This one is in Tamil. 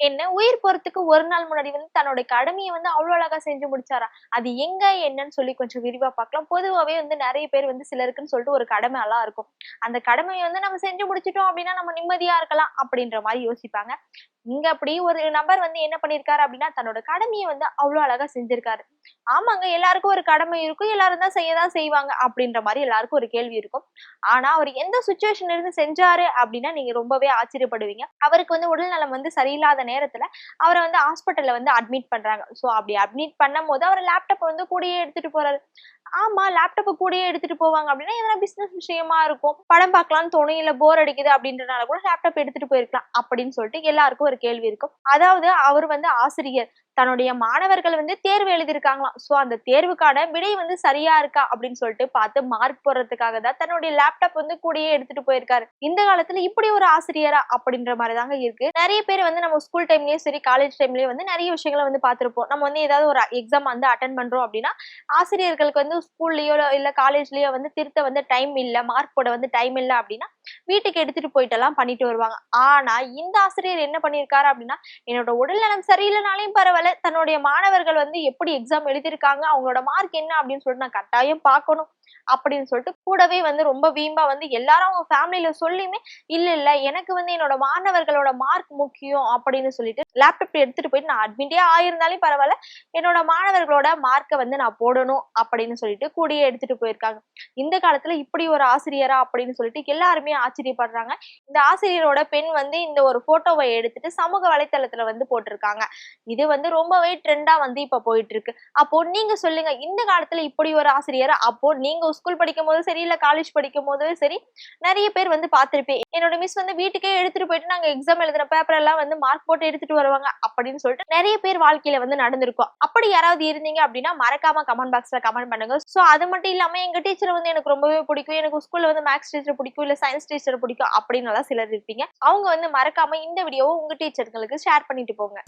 என்ன உயிர் போறதுக்கு ஒரு நாள் முன்னாடி வந்து தன்னோட கடமைய வந்து அவ்ளோ அழகா செஞ்சு முடிச்சாராம். அது எங்க என்னன்னு சொல்லி கொஞ்சம் விரிவா பார்க்கலாம். பொதுவாவே வந்து நெறைய பேர் வந்து சிலருக்குன்னு சொல்லிட்டு ஒரு கடமைலாம் இருக்கும். அந்த கடமைய வந்து நம்ம செஞ்சு முடிச்சுட்டோம் அப்டின்னா, நம்ம நிம்மதியா இருக்கலாம் அப்டின்ற மாரி யோசிப்பாங்க. இங்க அப்படி ஒரு நபர் வந்து என்ன பண்ணியிருக்காரு அப்படின்னா, தன்னோட கடமைய வந்து அவ்ளோ அழகா செஞ்சிருக்காரு. ஆமாங்க, எல்லாருக்கும் ஒரு கடமை இருக்கும். எல்லாரும் தான் செய்ய தான் செய்வாங்க அப்படின்ற மாரி எல்லாருக்கும் ஒரு கேள்வி இருக்கும். ஆனா, அவரு எந்த சிச்சுவேஷன்ல இருந்து செஞ்சாரு அப்படின்னா, நீங்க ரொம்பவே ஆச்சரியப்படுவீங்க. அவருக்கு வந்து உடல்நலம் வந்து சரியில்லாத நேரத்துல, அவர வந்து ஹாஸ்பிட்டல்ல வந்து அட்மிட் பண்றாங்க. சோ அப்படி அட்மிட் பண்ணும்போது, அவர் லேப்டாப்ப வந்து கூடயே எடுத்துட்டு போறாரு. ஆமா, லேப்டாப்ப கூடயே எடுத்துட்டு போவாங்க அப்படின்னா, எதனா பிசினஸ் விஷயமா இருக்கும். படம் பார்க்கலாம்னு தோணும், இல்ல போர் அடிக்குது அப்படின்றனால கூட லேப்டாப் எடுத்துட்டு போயிருக்கலாம் அப்படின்னு சொல்லிட்டு எல்லாருக்கும் ஒரு கேள்வி இருக்கும். அதாவது அவர் வந்து ஆசிரியர். தன்னுடைய மாணவர்கள் வந்து தேர்வு எழுதியிருக்காங்களாம். சோ அந்த தேர்வுக்கான விடை வந்து சரியா இருக்கா அப்படின்னு சொல்லிட்டு பார்த்து மார்க் போடுறதுக்காக தான் தன்னுடைய லேப்டாப் வந்து கூடயே எடுத்துட்டு போயிருக்காரு. இந்த காலத்துல இப்படி ஒரு ஆசிரியரா அப்படின்ற மாதிரி தாங்க இருக்கு. நிறைய பேர் வந்து நம்ம ஸ்கூல் டைம்லயும் சரி, காலேஜ் டைம்லயும் வந்து நிறைய விஷயங்களை வந்து பார்த்திருப்போம். நம்ம வந்து ஏதாவது ஒரு எக்ஸாம் வந்து அட்டென்ட் பண்றோம் அப்படின்னா, ஆசிரியர்களுக்கு வந்து ஸ்கூல்லயோ இல்ல காலேஜ்லயோ வந்து திருத்த வந்து டைம் இல்ல, மார்க் போட வந்து டைம் இல்ல அப்படின்னா வீட்டுக்கு எடுத்துட்டு போயிட்டு எல்லாம் பண்ணிட்டு வருவாங்க. ஆனா இந்த ஆசிரியர் என்ன பண்ணியிருக்காரு அப்படின்னா, என்னோட உடல்நலம் சரியில்லைனாலும் பரவாயில்ல, தன்னுடைய மாணவர்கள் வந்து எப்படி எக்ஸாம் எழுதியிருக்காங்க, அவங்களோட மார்க் என்ன அப்படின்னு சொல்லிட்டு நான் கட்டாயம் பார்க்கணும் அப்படின்னு சொல்லிட்டு கூடவே வந்து ரொம்ப வீம்பா வந்து எல்லாரும் அவங்க ஃபேமிலியில சொல்லியுமே, இல்ல இல்ல எனக்கு வந்து என்னோட மாணவர்களோட மார்க் முக்கியம் அப்படின்னு சொல்லிட்டு லேப்டாப் எடுத்துட்டு போயிட்டு நான் அட்மிட்டே ஆயிருந்தாலும் பரவாயில்ல, என்னோட மாணவர்களோட மார்க்கை வந்து நான் போடணும் அப்படின்னு சொல்லிட்டு கூடயே எடுத்துட்டு போயிருக்காங்க. இந்த காலத்துல இப்படி ஒரு ஆசிரியரா அப்படின்னு சொல்லிட்டு எல்லாருமே ஆச்சரியப்படுறாங்க. இந்த ஆசிரியரோட பெண் வந்து இந்த ஒரு போட்டோவை எடுத்துட்டு சமூக வலைத்தளத்துல வந்து போட்டிருக்காங்க. இது வந்து ரொம்பவே ட்ரெண்டா வந்து இப்ப போயிட்டு இருக்கு. அப்போ நீங்க சொல்லுங்க, இந்த காலத்துல இப்படி ஒரு ஆசிரியர், அப்போ நீங்க ஸ்கூல் படிக்கும் போதும் சரி, இல்ல காலேஜ் படிக்கும் போதும் சரி, நிறைய பேர் வந்து பார்த்திருப்பேன். என்னோட மிஸ் வந்து வீட்டுக்கே எடுத்துட்டு போயிட்டு நாங்க எக்ஸாம் எழுதுற பேப்பர் எல்லாம் வந்து மார்க் போட்டு எடுத்துட்டு வருவாங்க அப்படின்னு சொல்லிட்டு நிறைய பேர் வாழ்க்கையில வந்து நடந்திருக்கும். அப்படி யாராவது இருந்தீங்க அப்படின்னா மறக்காம கமெண்ட் பாக்ஸ்ல கமெண்ட் பண்ணுங்க. சோ அது மட்டும் இல்லாம எங்க டீச்சர் வந்து எனக்கு ரொம்பவே பிடிக்கும், எனக்கு ஸ்கூல்ல வந்து மேக்ஸ் டீச்சர் பிடிக்கும், இல்ல சயின்ஸ் டீச்சர் பிடிக்கும் அப்படின்னு எல்லாம் சிலர் இருப்பீங்க. அவங்க வந்து மறக்காம இந்த வீடியோவை உங்க டீச்சர்களுக்கு ஷேர் பண்ணிட்டு போங்க.